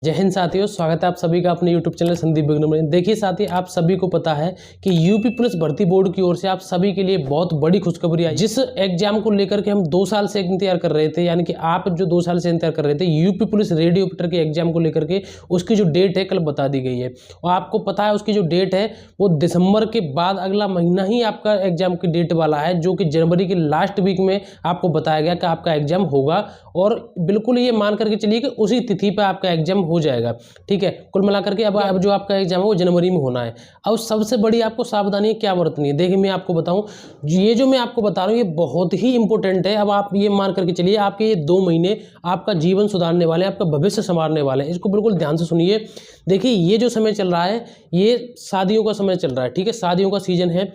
जय हिंद साथियों, स्वागत है आप सभी का अपने YouTube चैनल संदीप बिगनर में। देखिए साथी, आप सभी को पता है कि यूपी पुलिस भर्ती बोर्ड की ओर से आप सभी के लिए बहुत बड़ी खुशखबरी आई। जिस एग्जाम को लेकर के हम 2 साल से इंतजार कर रहे थे, यानी कि आप जो 2 साल से इंतजार कर रहे थे यूपी पुलिस रेडियो ऑपरेटर के एग्जाम को लेकर के, उसकी जो डेट है कल बता दी गई है। और आपको पता है उसकी जो डेट है वो दिसंबर के बाद अगला महीना ही आपका एग्जाम की डेट वाला है, जो कि जनवरी के लास्ट वीक में आपको बताया गया कि आपका एग्जाम होगा। और बिल्कुल ये मान करके चलिए कि उसी तिथि पर आपका एग्जाम हो जाएगा। ठीक है, कुल मिलाकर के अब जो आपका एग्जाम है वो जनवरी में होना है। अब सबसे बड़ी आपको सावधानी क्या बरतनी है, देखिए मैं आपको बताऊं, ये जो मैं आपको बता रहा हूँ ये बहुत ही इंपॉर्टेंट है। अब आप ये मान करके चलिए आपके ये 2 महीने आपका जीवन सुधारने वाले हैं, आपका भविष्य संवारने वाले हैं। इसको बिल्कुल ध्यान से सुनिए। देखिए ये जो समय चल रहा है ये शादियों का समय चल रहा है। ठीक है, शादियों का सीजन है।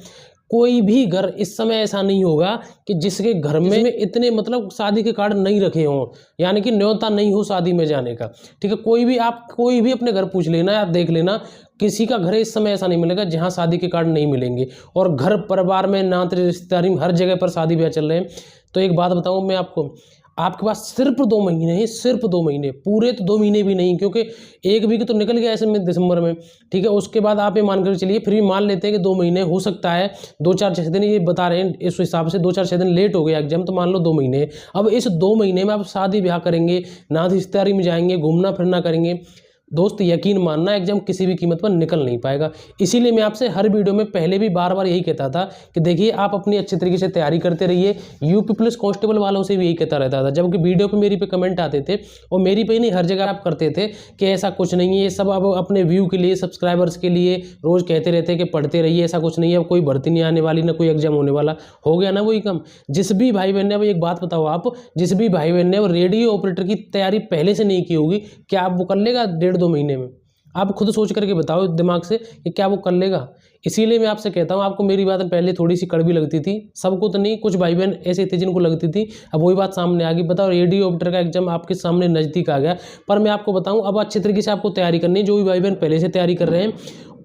कोई भी घर इस समय ऐसा नहीं होगा कि जिसके घर में इतने मतलब शादी के कार्ड नहीं रखे हों, यानी कि न्योता नहीं हो शादी में जाने का। ठीक है, कोई भी अपने घर पूछ लेना या देख लेना, किसी का घर इस समय ऐसा नहीं मिलेगा जहां शादी के कार्ड नहीं मिलेंगे। और घर परिवार में, नाते रिश्तेदारी में, हर जगह पर शादी ब्याह चल रहे हैं। तो एक बात बताऊं मैं आपको, आपके पास सिर्फ 2 महीने हैं, सिर्फ 2 महीने, पूरे तो 2 महीने भी नहीं, क्योंकि एक वीक तो निकल गया ऐसे में दिसंबर में। ठीक है, उसके बाद आप ये मान कर चलिए, फिर भी मान लेते हैं कि 2 महीने हो सकता है, 2-4-6 दिन ये बता रहे हैं, इस हिसाब से 2-4-6 दिन लेट हो गया एग्जाम, तो मान लो 2 महीने। अब इस 2 महीने में आप शादी ब्याह करेंगे, नात रिश्तेदारी में जाएंगे, घूमना फिरना करेंगे, दोस्त यकीन मानना एग्जाम किसी भी कीमत पर निकल नहीं पाएगा। इसीलिए मैं आपसे हर वीडियो में पहले भी बार बार यही कहता था कि देखिए आप अपनी अच्छी तरीके से तैयारी करते रहिए। यूपी पुलिस कांस्टेबल वालों से भी यही कहता रहता था, जबकि वीडियो पे मेरी पे कमेंट आते थे, और मेरी पे नहीं हर जगह आप करते थे कि ऐसा कुछ नहीं है, ये सब अब अपने व्यू के लिए, सब्सक्राइबर्स के लिए रोज कहते रहते कि पढ़ते रहिए, ऐसा कुछ नहीं है, अब कोई भर्ती नहीं आने वाली, ना कोई एग्जाम होने वाला। हो गया ना वही कम। जिस भी भाई बहन ने, अब एक बात बताओ आप, जिस भी भाई बहन ने रेडियो ऑपरेटर की तैयारी पहले से नहीं की होगी, क्या आप वो कर लेगा 1.5-2 महीने में? आप खुद सोच करके बताओ दिमाग से कि क्या वो कर लेगा। इसीलिए मैं आपसे कहता हूँ, आपको मेरी बात पहले थोड़ी सी कड़वी लगती थी, सबको तो नहीं, कुछ भाई बहन ऐसे थे जिनको लगती थी। अब वही बात सामने आ गई। बताओ, रेडियो ऑपरेटर का एग्जाम आपके सामने नज़दीक आ गया। पर मैं आपको बताऊँ, अब अच्छे तरीके से आपको तैयारी करनी है, जो भी भाई बहन पहले से तैयारी कर रहे हैं,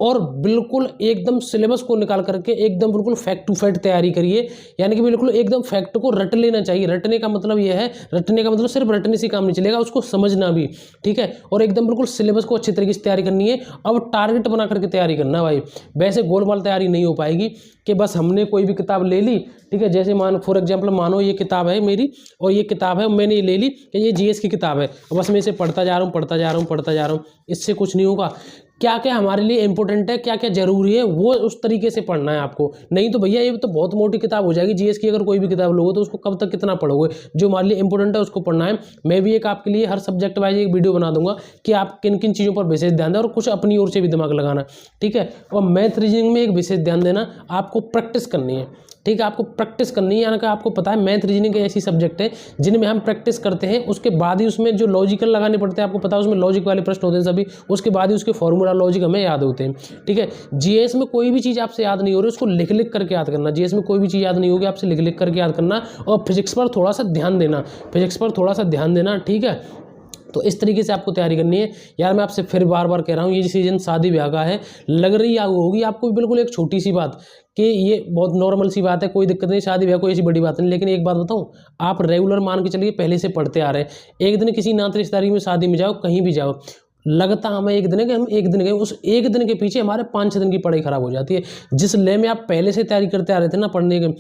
और बिल्कुल एकदम सिलेबस को निकाल करके एकदम बिल्कुल फैक्ट टू फैक्ट तैयारी करिए। यानी कि बिल्कुल एकदम फैक्ट को रट लेना चाहिए। रटने का मतलब यह है, रटने का मतलब सिर्फ रटने से काम नहीं चलेगा, उसको समझना भी। ठीक है, और एकदम बिल्कुल सिलेबस को अच्छी तरीके से तैयारी करनी है। अब टारगेट बना करके तैयारी करना भाई, वैसे गोलमाल तैयारी नहीं हो पाएगी कि बस हमने कोई भी किताब ले ली। ठीक है, जैसे फॉर एग्जाम्पल मानो ये किताब है मेरी, और ये किताब है मैंने ये ले ली कि ये जीएस की किताब है, बस मैं इसे पढ़ता जा रहा हूँ, इससे कुछ नहीं होगा। क्या क्या हमारे लिए इंपॉर्टेंट है, क्या क्या जरूरी है, वो उस तरीके से पढ़ना है आपको। नहीं तो भैया ये तो बहुत मोटी किताब हो जाएगी जीएस की। अगर कोई भी किताब लोगे तो उसको कब तक कितना पढ़ोगे? जो हमारे लिए इंपॉर्टेंट है उसको पढ़ना है। मैं भी एक आपके लिए हर सब्जेक्ट वाइज एक वीडियो बना दूंगा कि आप किन किन चीज़ों पर विशेष ध्यान दें, और कुछ अपनी ओर से भी दिमाग लगाना। ठीक है, और मैथ रीजनिंग में एक विशेष ध्यान देना, आपको प्रैक्टिस करनी है। ठीक है, आपको प्रैक्टिस करनी है, यानी कि आपको पता है मैथ रीजनिंग के ऐसी सब्जेक्ट है जिनमें हम प्रैक्टिस करते हैं, उसके बाद ही उसमें जो लॉजिकल लगाने पड़ते हैं, आपको पता है उसमें लॉजिक वाले प्रश्न होते हैं सभी, उसके बाद ही उसके फॉर्मूला लॉजिक हमें याद होते हैं। ठीक है, जीएस में कोई भी चीज़ आपसे याद नहीं हो रही, उसको लिख लिख करके याद करना। जीएस में कोई भी चीज़ याद नहीं होगी, आपसे लिख लिख करके याद करना, और फिजिक्स पर थोड़ा सा ध्यान देना। ठीक है, तो इस तरीके से आपको तैयारी करनी है। यार मैं आपसे फिर बार बार कह रहा हूँ, ये सीजन शादी ब्याह का है, लग रही होगी आपको बिल्कुल एक छोटी सी बात कि ये बहुत नॉर्मल सी बात है, कोई दिक्कत नहीं, शादी ब्याह कोई ऐसी बड़ी बात नहीं। लेकिन एक बात बताऊँ, आप रेगुलर मान के चलिए पहले से पढ़ते आ रहे हैं, एक दिन किसी नाते रिश्तेदारी में, शादी में जाओ, कहीं भी जाओ, लगता हमें एक दिन है कि हम एक दिन गए, उस एक दिन के पीछे हमारे 5-6 दिन की पढ़ाई खराब हो जाती है। जिस ले में आप पहले से तैयारी करते आ रहे थे ना पढ़ने के,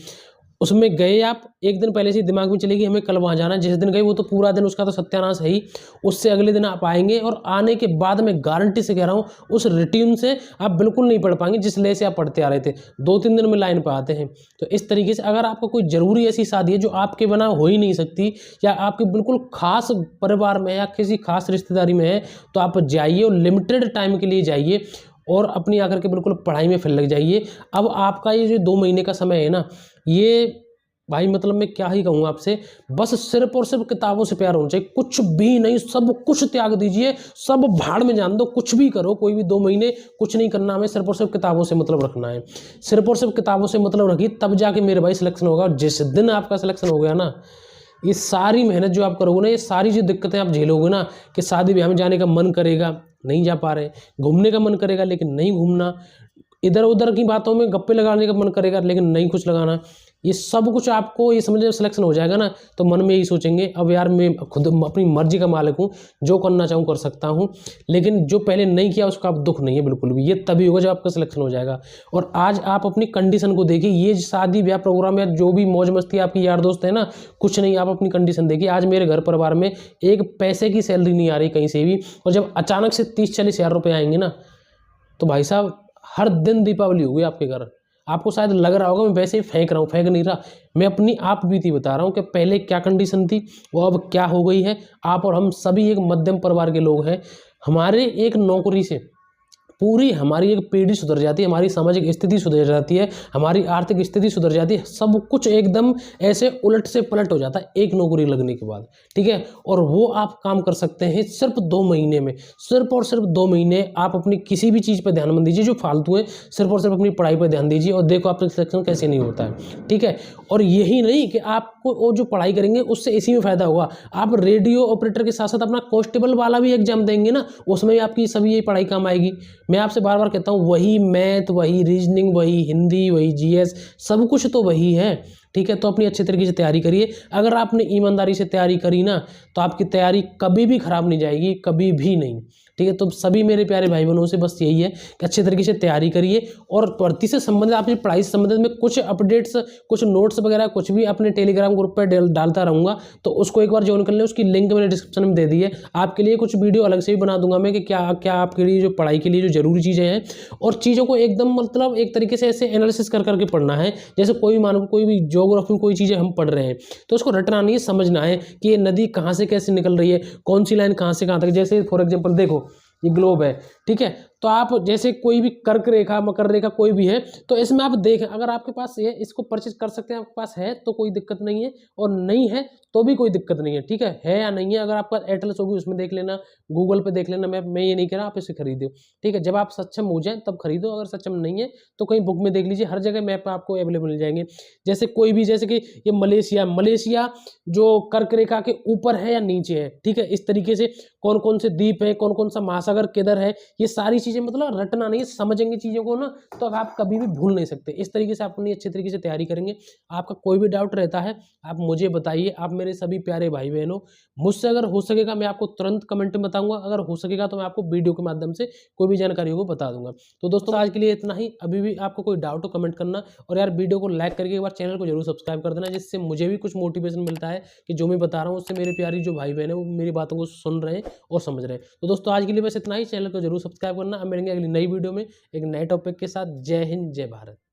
उसमें गए आप, एक दिन पहले से दिमाग में चलेगी हमें कल वहाँ जाना है, जिस दिन गए वो तो पूरा दिन उसका तो सत्यानाश है ही। उससे अगले दिन आप आएंगे, और आने के बाद मैं गारंटी से कह रहा हूँ उस रूटीन से आप बिल्कुल नहीं पढ़ पाएंगे जिस ले से आप पढ़ते आ रहे थे। 2-3 दिन में लाइन पर आते हैं। तो इस तरीके से अगर आपको कोई ज़रूरी ऐसी शादी है जो आपके बिना हो ही नहीं सकती, या आपके बिल्कुल खास परिवार में या किसी खास रिश्तेदारी में है, तो आप जाइए और लिमिटेड टाइम के लिए जाइए, और अपनी आकर के बिल्कुल पढ़ाई में फिर लग जाइए। अब आपका ये जो 2 महीने का समय है ना, ये भाई मतलब मैं क्या ही कहूँ आपसे, बस सिर्फ और सिर्फ किताबों से प्यार होना चाहिए, कुछ भी नहीं, सब कुछ त्याग दीजिए, सब भाड़ में जान दो, कुछ भी करो, कोई भी 2 महीने कुछ नहीं करना, हमें सिर्फ और सिर्फ किताबों से मतलब रखना है। सिर्फ और सिर्फ किताबों से मतलब रखिए, तब जाके मेरे भाई सिलेक्शन होगा। और जिस दिन आपका सिलेक्शन हो गया ना, ये सारी मेहनत जो आप करोगे ना, ये सारी जो दिक्कतें आप झेलोगे ना, कि शादी ब्याह में जाने का मन करेगा, नहीं जा पा रहे, घूमने का मन करेगा लेकिन नहीं घूमना, इधर उधर की बातों में गप्पे लगाने का मन करेगा लेकिन नहीं कुछ लगाना। ये सब कुछ आपको ये समझ सिलेक्शन हो जाएगा ना, तो मन में यही सोचेंगे अब यार मैं खुद अपनी मर्जी का मालिक हूँ, जो करना चाहूँ कर सकता हूँ। लेकिन जो पहले नहीं किया उसका अब दुख नहीं है बिल्कुल भी, ये तभी होगा जब आपका सिलेक्शन हो जाएगा। और आज आप अपनी कंडीशन को देखिए, ये शादी ब्याह प्रोग्राम या जो भी मौज मस्ती आपकी यार दोस्त है ना, कुछ नहीं, आप अपनी कंडीशन देखिए। आज मेरे घर परिवार में एक पैसे की सैलरी नहीं आ रही कहीं से भी, और जब अचानक से 30-40 हज़ार रुपये आएंगे ना, तो भाई साहब हर दिन दीपावली होगी आपके घर। आपको शायद लग रहा होगा मैं वैसे ही फेंक रहा हूँ, फेंक नहीं रहा, मैं अपनी आप बीती बता रहा हूँ कि पहले क्या कंडीशन थी वो अब क्या हो गई है। आप और हम सभी एक मध्यम परिवार के लोग हैं। हमारे एक नौकरी से पूरी हमारी एक पीढ़ी सुधर जाती है, हमारी सामाजिक स्थिति सुधर जाती है, हमारी आर्थिक स्थिति सुधर जाती है, सब कुछ एकदम ऐसे उलट से पलट हो जाता है एक नौकरी लगने के बाद, ठीक है। और वो आप काम कर सकते हैं सिर्फ 2 महीने में, सिर्फ और सिर्फ 2 महीने। आप अपनी किसी भी चीज़ पर ध्यान मत दीजिए जो फालतू है, सिर्फ और सिर्फ अपनी पढ़ाई पर ध्यान दीजिए और देखो आपका सिलेक्शन कैसे नहीं होता है, ठीक है। और यही नहीं कि आपको वो जो पढ़ाई करेंगे उससे इसी में फ़ायदा होगा, आप रेडियो ऑपरेटर के साथ साथ अपना कांस्टेबल वाला भी एग्जाम देंगे ना, उसमें भी आपकी सभी ये पढ़ाई काम आएगी। मैं आपसे बार बार कहता हूँ, वही मैथ, वही रीजनिंग, वही हिंदी, वही जीएस, सब कुछ तो वही है, ठीक है। तो अपनी अच्छे तरीके से तैयारी करिए। अगर आपने ईमानदारी से तैयारी करी ना, तो आपकी तैयारी कभी भी खराब नहीं जाएगी, कभी भी नहीं, ठीक है। तो सभी मेरे प्यारे भाई बहनों से बस यही है कि अच्छे तरीके से तैयारी करिए। और भर्ती से संबंधित, आपकी पढ़ाई से संबंधित में कुछ अपडेट्स, कुछ नोट्स वगैरह कुछ भी अपने टेलीग्राम ग्रुप पर डालता रहूँगा, तो उसको एक बार ज्वाइन कर लें। उसकी लिंक मैंने डिस्क्रिप्शन में दे दी है। आपके लिए कुछ वीडियो अलग से भी बना दूंगा मैं कि क्या क्या आपके लिए जो पढ़ाई के लिए जो जरूरी चीज़ें हैं, और चीज़ों को एकदम मतलब एक तरीके से ऐसे एनालिसिस कर करके पढ़ना है। जैसे कोई मानो कोई भी ज्योग्राफी में कोई चीज़ें हम पढ़ रहे हैं, तो उसको रटना नहीं है, समझना है कि ये नदी कहाँ से कैसे निकल रही है, कौन सी लाइन कहाँ से कहाँ तक। जैसे फॉर एग्जाम्पल देखो, ये ग्लोब है, ठीक है। तो आप जैसे कोई भी कर्क रेखा, मकर रेखा कोई भी है, तो इसमें आप देखें, अगर आपके पास ये इसको परचेज कर सकते हैं, आपके पास है तो कोई दिक्कत नहीं है, और नहीं है तो भी कोई दिक्कत नहीं है, ठीक है या नहीं है। अगर आपका एटलस होगी उसमें देख लेना, गूगल पे देख लेना। मैं ये नहीं कह रहा आप इसे खरीदो, ठीक है। जब आप सक्षम हो जाए तब खरीदो, अगर सक्षम नहीं है तो कहीं बुक में देख लीजिए, हर जगह मैप आपको अवेलेबल मिल जाएंगे। जैसे कोई भी, जैसे कि ये मलेशिया जो कर्क रेखा के ऊपर है या नीचे है, ठीक है। इस तरीके से कौन कौन से द्वीप है, कौन कौन सा महासागर किधर है, ये सारी चीज़ें मतलब रटना नहीं, समझेंगे चीज़ों को ना, तो अब आप कभी भी भूल नहीं सकते। इस तरीके से आप अपनी अच्छे तरीके से तैयारी करेंगे। आपका कोई भी डाउट रहता है आप मुझे बताइए। आप मेरे सभी प्यारे भाई बहनों, मुझसे अगर हो सकेगा मैं आपको तुरंत कमेंट में बताऊंगा, अगर हो सकेगा तो मैं आपको वीडियो के माध्यम से कोई भी जानकारी होगी बता दूंगा। तो दोस्तों आज के लिए इतना ही। अभी भी आपको कोई डाउट हो कमेंट करना, और यार वीडियो को लाइक करके एक बार चैनल को जरूर सब्सक्राइब कर देना, जिससे मुझे भी कुछ मोटिवेशन मिलता है कि जो मैं बता रहा हूँ उससे मेरे प्यारी जो भाई बहन है वो मेरी बातों को सुन रहे हैं और समझ रहे हैं। तो दोस्तों आज के लिए बस इतना ही। चैनल को जरूर सब्सक्राइब करना। अब मिलेंगे अगली नई वीडियो में एक नए टॉपिक के साथ। जय हिंद, जय भारत।